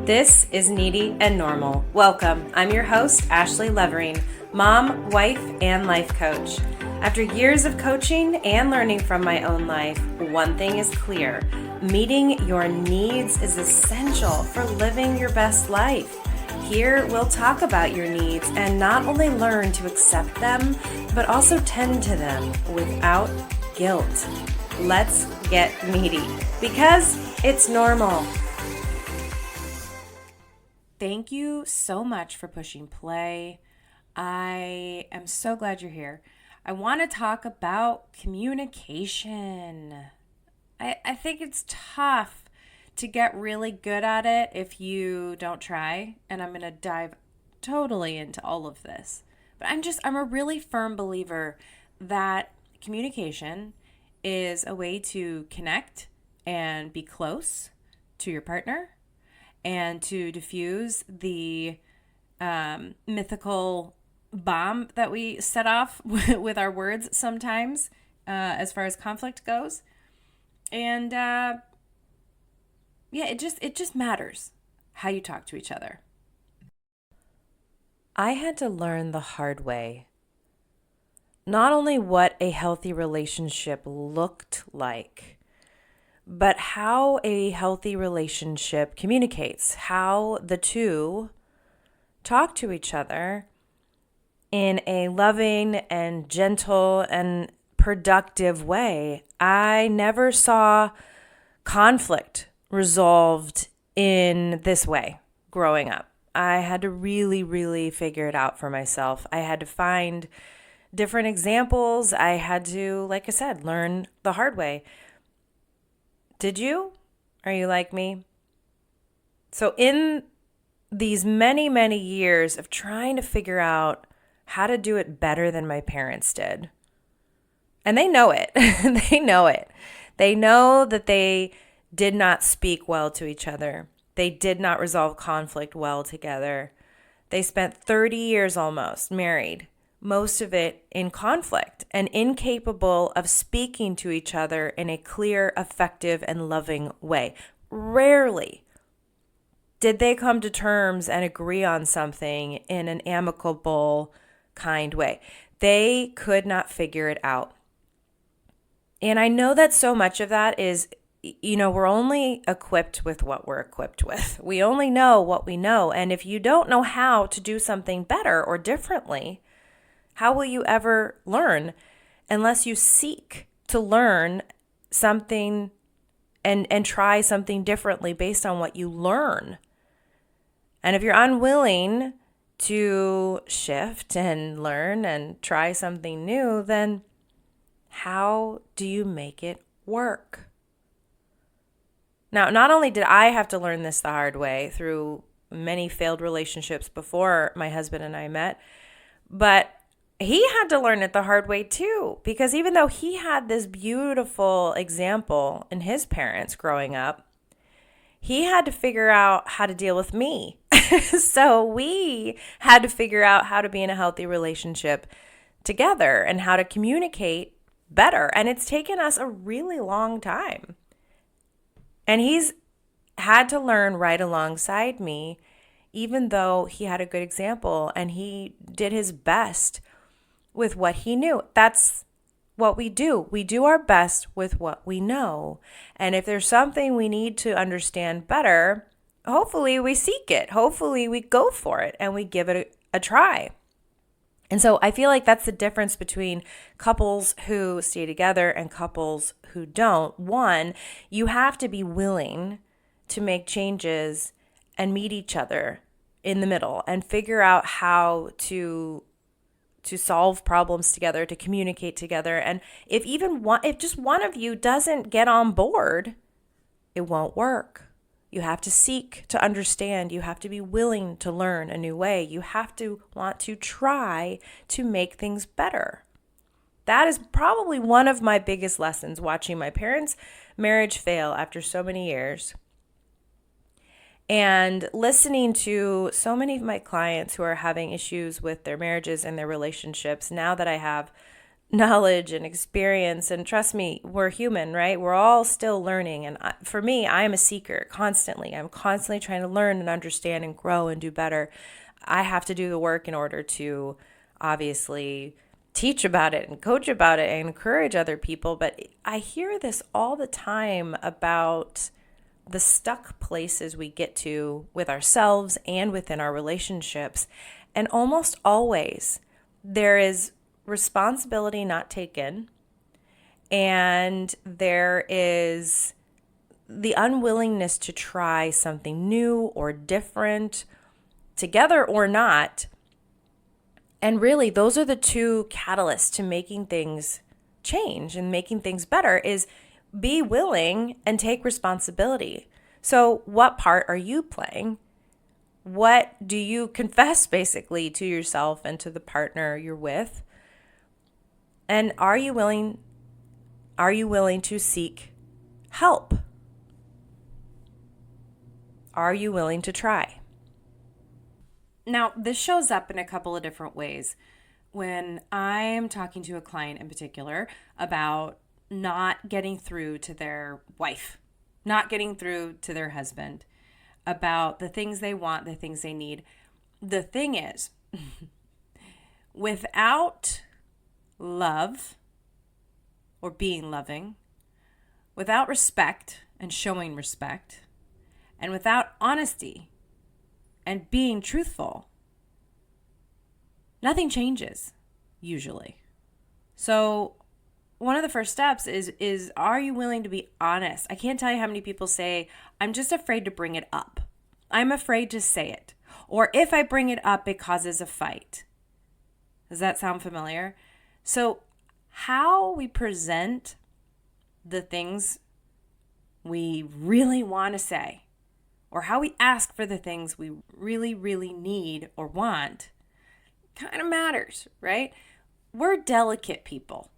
This is Needy and Normal. Welcome. I'm your host, Ashley Levering, mom, wife, and life coach. After years of coaching and learning from my own life, one thing is clear. Meeting your needs is essential for living your best life. Here, we'll talk about your needs and not only learn to accept them, but also tend to them without guilt. Let's get needy because it's normal. Thank you so much for pushing play. I am so glad you're here. I want to talk about communication. I think it's tough to get really good at it if you don't try, and I'm going to dive totally into all of this. But I'm a really firm believer that communication is a way to connect and be close to your partner and to diffuse the mythical bomb that we set off with our words sometimes as far as conflict goes. And it just matters how you talk to each other. I had to learn the hard way not only what a healthy relationship looked like, but how a healthy relationship communicates, how the two talk to each other in a loving and gentle and productive way. I never saw conflict resolved in this way growing up. I had to really, really figure it out for myself. I had to find different examples. I had to, like I said, learn the hard way. Did you? Are you like me? So in these many, many years of trying to figure out how to do it better than my parents did, and they know it. They know it. They know that they did not speak well to each other. They did not resolve conflict well together. They spent 30 years almost married, most of it in conflict and incapable of speaking to each other in a clear, effective, and loving way. Rarely did they come to terms and agree on something in an amicable, kind way. They could not figure it out. And I know that so much of that is, we're only equipped with what we're equipped with. We only know what we know. And if you don't know how to do something better or differently, how will you ever learn unless you seek to learn something and try something differently based on what you learn? And if you're unwilling to shift and learn and try something new, then how do you make it work? Now, not only did I have to learn this the hard way through many failed relationships before my husband and I met, but he had to learn it the hard way too, because even though he had this beautiful example in his parents growing up, he had to figure out how to deal with me. So we had to figure out how to be in a healthy relationship together and how to communicate better. And it's taken us a really long time. And he's had to learn right alongside me, even though he had a good example and he did his best with what he knew. That's what we do. We do our best with what we know. And if there's something we need to understand better, hopefully we seek it. Hopefully we go for it and we give it a try. And so I feel like that's the difference between couples who stay together and couples who don't. One, you have to be willing to make changes and meet each other in the middle and figure out how to solve problems together, to communicate together. And if just one of you doesn't get on board, it won't work. You have to seek to understand. You have to be willing to learn a new way. You have to want to try to make things better. That is probably one of my biggest lessons, watching my parents' marriage fail after so many years. And listening to so many of my clients who are having issues with their marriages and their relationships, now that I have knowledge and experience. And trust me, we're human, right? We're all still learning. And for me, I am a seeker constantly. I'm constantly trying to learn and understand and grow and do better. I have to do the work in order to obviously teach about it and coach about it and encourage other people. But I hear this all the time about the stuck places we get to with ourselves and within our relationships. And almost always there is responsibility not taken, and there is the unwillingness to try something new or different, together or not. And really, those are the two catalysts to making things change and making things better is be willing and take responsibility. So what part are you playing? What do you confess basically to yourself and to the partner you're with? And are you willing to seek help? Are you willing to try? Now, this shows up in a couple of different ways. When I'm talking to a client in particular about not getting through to their wife, not getting through to their husband, about the things they want, the things they need. The thing is, without love or being loving, without respect and showing respect, and without honesty and being truthful, nothing changes usually. So one of the first steps is are you willing to be honest? I can't tell you how many people say, I'm just afraid to bring it up. I'm afraid to say it. Or if I bring it up, it causes a fight. Does that sound familiar? So how we present the things we really want to say, or how we ask for the things we really, really need or want, kind of matters, right? We're delicate people,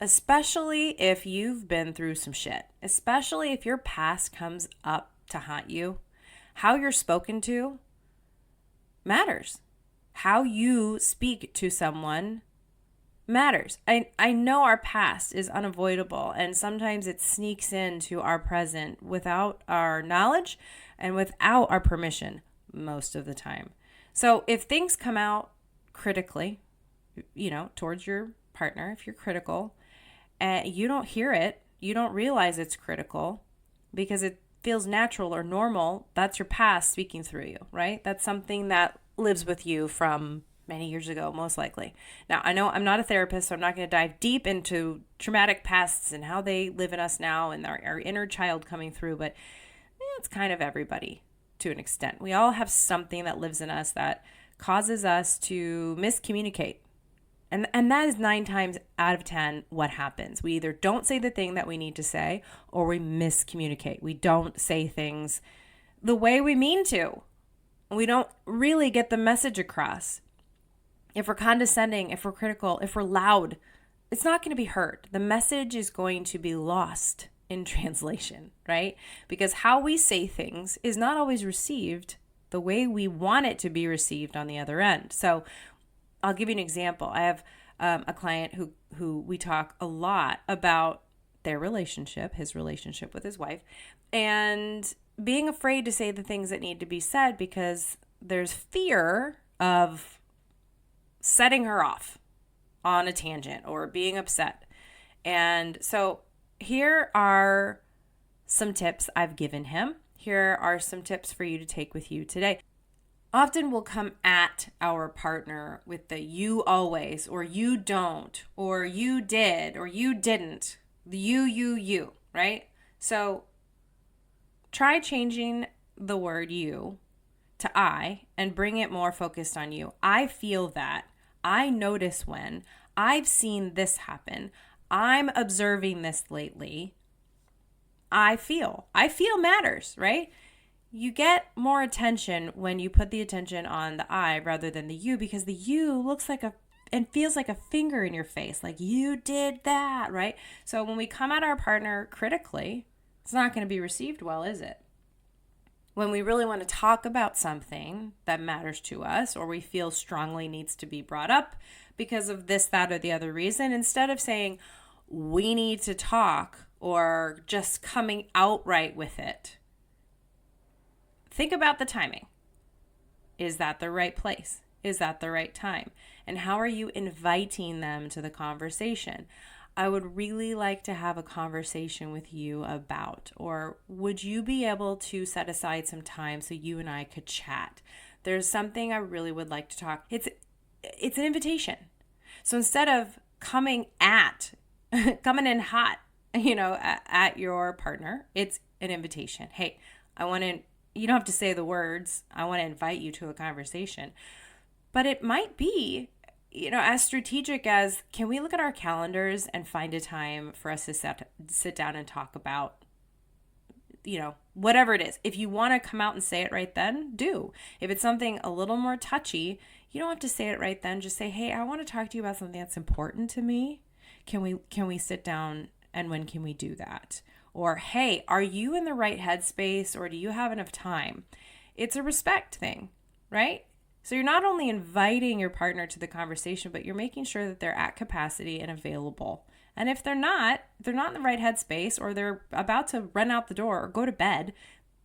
especially if you've been through some shit, especially if your past comes up to haunt you. How you're spoken to matters. How you speak to someone matters. I know our past is unavoidable, and sometimes it sneaks into our present without our knowledge and without our permission most of the time. So if things come out critically, towards your partner, if you're critical and you don't hear it, you don't realize it's critical because it feels natural or normal, that's your past speaking through you, right? That's something that lives with you from many years ago, most likely. Now, I know I'm not a therapist, so I'm not going to dive deep into traumatic pasts and how they live in us now and our inner child coming through, but it's kind of everybody to an extent. We all have something that lives in us that causes us to miscommunicate. And that is 9 times out of 10 what happens. We either don't say the thing that we need to say or we miscommunicate. We don't say things the way we mean to. We don't really get the message across. If we're condescending, if we're critical, if we're loud, it's not going to be heard. The message is going to be lost in translation, right? Because how we say things is not always received the way we want it to be received on the other end. So I'll give you an example. I have a client who we talk a lot about their relationship, his relationship with his wife, and being afraid to say the things that need to be said because there's fear of setting her off on a tangent or being upset. And so here are some tips I've given him. Here are some tips for you to take with you today. Often we'll come at our partner with the you always, or you don't, or you did, or you didn't. The you, right? So try changing the word you to I and bring it more focused on you. I feel that. I notice when. I've seen this happen. I'm observing this lately. I feel matters, right? You get more attention when you put the attention on the I rather than the you, because the you looks like and feels like a finger in your face, like you did that, right? So when we come at our partner critically, it's not going to be received well, is it? When we really want to talk about something that matters to us or we feel strongly needs to be brought up because of this, that, or the other reason, instead of saying, we need to talk or just coming outright with it, think about the timing. Is that the right place? Is that the right time? And how are you inviting them to the conversation? I would really like to have a conversation with you about, or would you be able to set aside some time so you and I could chat? There's something I really would like to talk. It's an invitation. So instead of coming in hot, at your partner, it's an invitation. Hey, you don't have to say the words, I want to invite you to a conversation. But it might be, as strategic as, can we look at our calendars and find a time for us to sit down and talk about, whatever it is. If you want to come out and say it right then, do. If it's something a little more touchy, you don't have to say it right then. Just say, hey, I want to talk to you about something that's important to me. Can we sit down, and when can we do that? Or, hey, are you in the right headspace, or do you have enough time? It's a respect thing, right? So you're not only inviting your partner to the conversation, but you're making sure that they're at capacity and available. And if they're not in the right headspace, or they're about to run out the door or go to bed,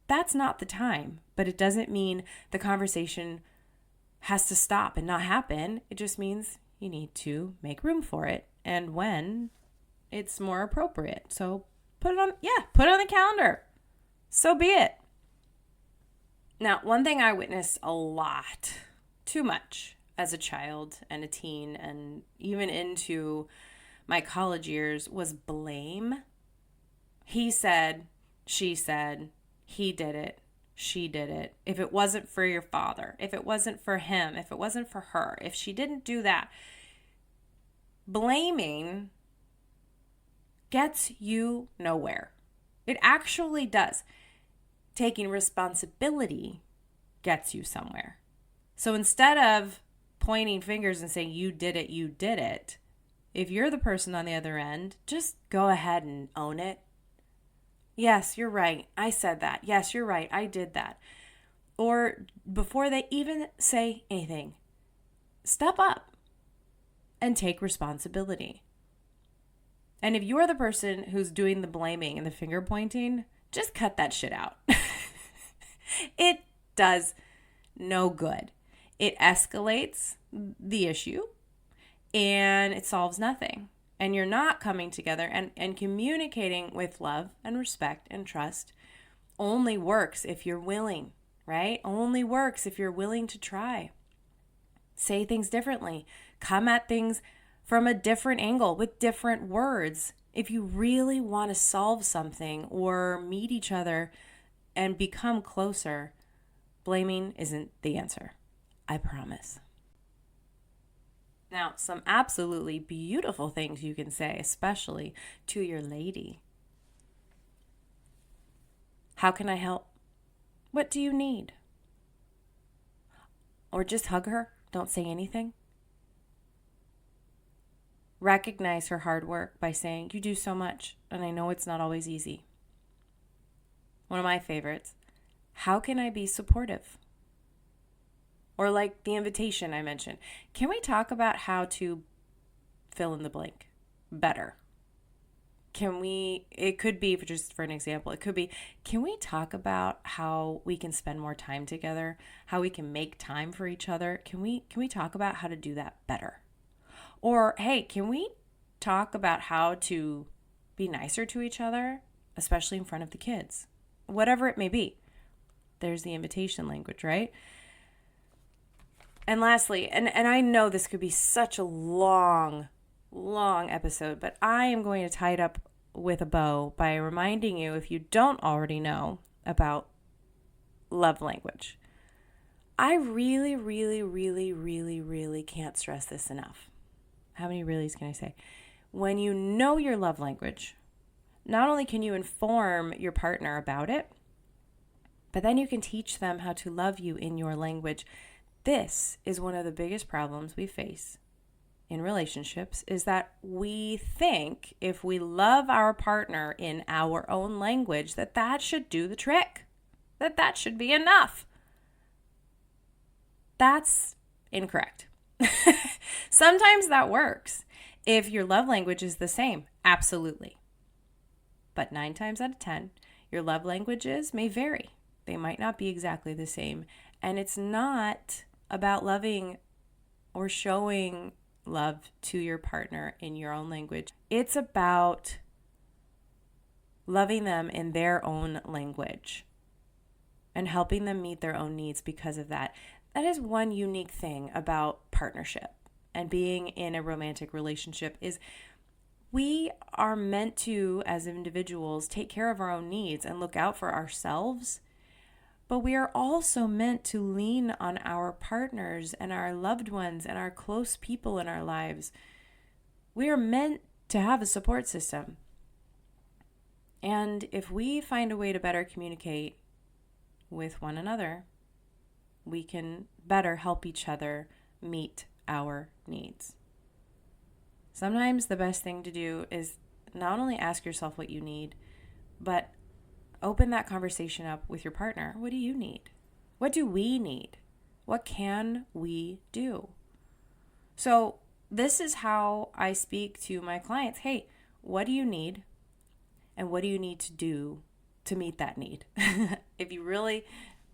that's not the time. But it doesn't mean the conversation has to stop and not happen. It just means you need to make room for it, and when it's more appropriate. So put it on the calendar. So be it. Now, one thing I witnessed a lot, too much, as a child and a teen, and even into my college years, was blame. He said, she said, he did it, she did it. If it wasn't for your father, if it wasn't for him, if it wasn't for her, if she didn't do that. Blaming gets you nowhere. It actually does. Taking responsibility gets you somewhere. So instead of pointing fingers and saying, you did it, if you're the person on the other end, just go ahead and own it. Yes, you're right. I said that. Yes, you're right. I did that. Or before they even say anything, step up and take responsibility. And if you're the person who's doing the blaming and the finger pointing, just cut that shit out. It does no good. It escalates the issue and it solves nothing. And you're not coming together and communicating with love and respect and trust only works if you're willing, right? Only works if you're willing to try. Say things differently. Come at things from a different angle with different words. If you really want to solve something or meet each other and become closer, blaming isn't the answer. I promise. Now, some absolutely beautiful things you can say, especially to your lady. How can I help? What do you need? Or just hug her. Don't say anything. Recognize her hard work by saying, you do so much, and I know it's not always easy. One of my favorites, how can I be supportive? Or like the invitation I mentioned, can we talk about how to fill in the blank better? It could be, just for an example, it could be, can we talk about how we can spend more time together, how we can make time for each other? Can we talk about how to do that better? Or, hey, can we talk about how to be nicer to each other, especially in front of the kids? Whatever it may be. There's the invitation language, right? And lastly, and I know this could be such a long episode, but I am going to tie it up with a bow by reminding you, if you don't already know, about love language. I really, really, really, really, really can't stress this enough. How many reallys can I say? When you know your love language, not only can you inform your partner about it, but then you can teach them how to love you in your language. This is one of the biggest problems we face in relationships, is that we think if we love our partner in our own language, that should do the trick. that should be enough. That's incorrect. Sometimes that works. If your love language is the same, absolutely. But 9 times out of 10, your love languages may vary. They might not be exactly the same. And it's not about loving or showing love to your partner in your own language. It's about loving them in their own language and helping them meet their own needs because of that. That is one unique thing about partnership and being in a romantic relationship is we are meant to, as individuals, take care of our own needs and look out for ourselves. But we are also meant to lean on our partners and our loved ones and our close people in our lives. We are meant to have a support system. And if we find a way to better communicate with one another, we can better help each other meet our needs. Sometimes the best thing to do is not only ask yourself what you need, but open that conversation up with your partner. What do you need? What do we need? What can we do? So this is how I speak to my clients. Hey, what do you need? And what do you need to do to meet that need? If you really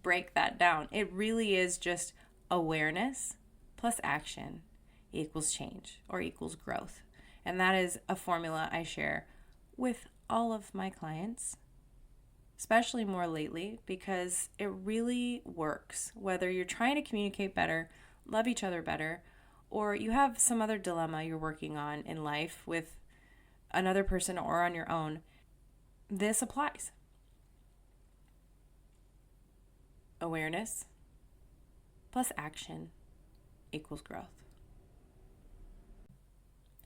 break that down, it really is just awareness plus action equals change or equals growth. And that is a formula I share with all of my clients, especially more lately, because it really works. Whether you're trying to communicate better, love each other better, or you have some other dilemma you're working on in life with another person or on your own, this applies. Awareness plus action equals growth.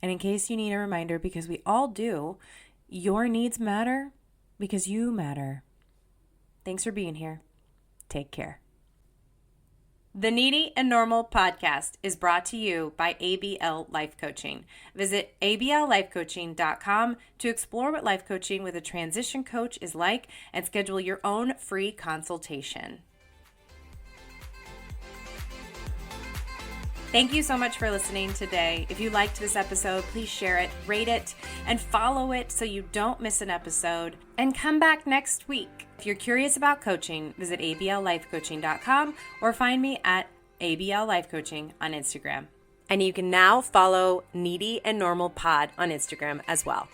And in case you need a reminder, because we all do, your needs matter because you matter. Thanks for being here. Take care. The Needy and Normal podcast is brought to you by ABL Life Coaching. Visit ablifecoaching.com to explore what life coaching with a transition coach is like and schedule your own free consultation. Thank you so much for listening today. If you liked this episode, please share it, rate it, and follow it so you don't miss an episode. And come back next week. If you're curious about coaching, visit ablifecoaching.com or find me at ABL Life Coaching on Instagram. And you can now follow Needy and Normal Pod on Instagram as well.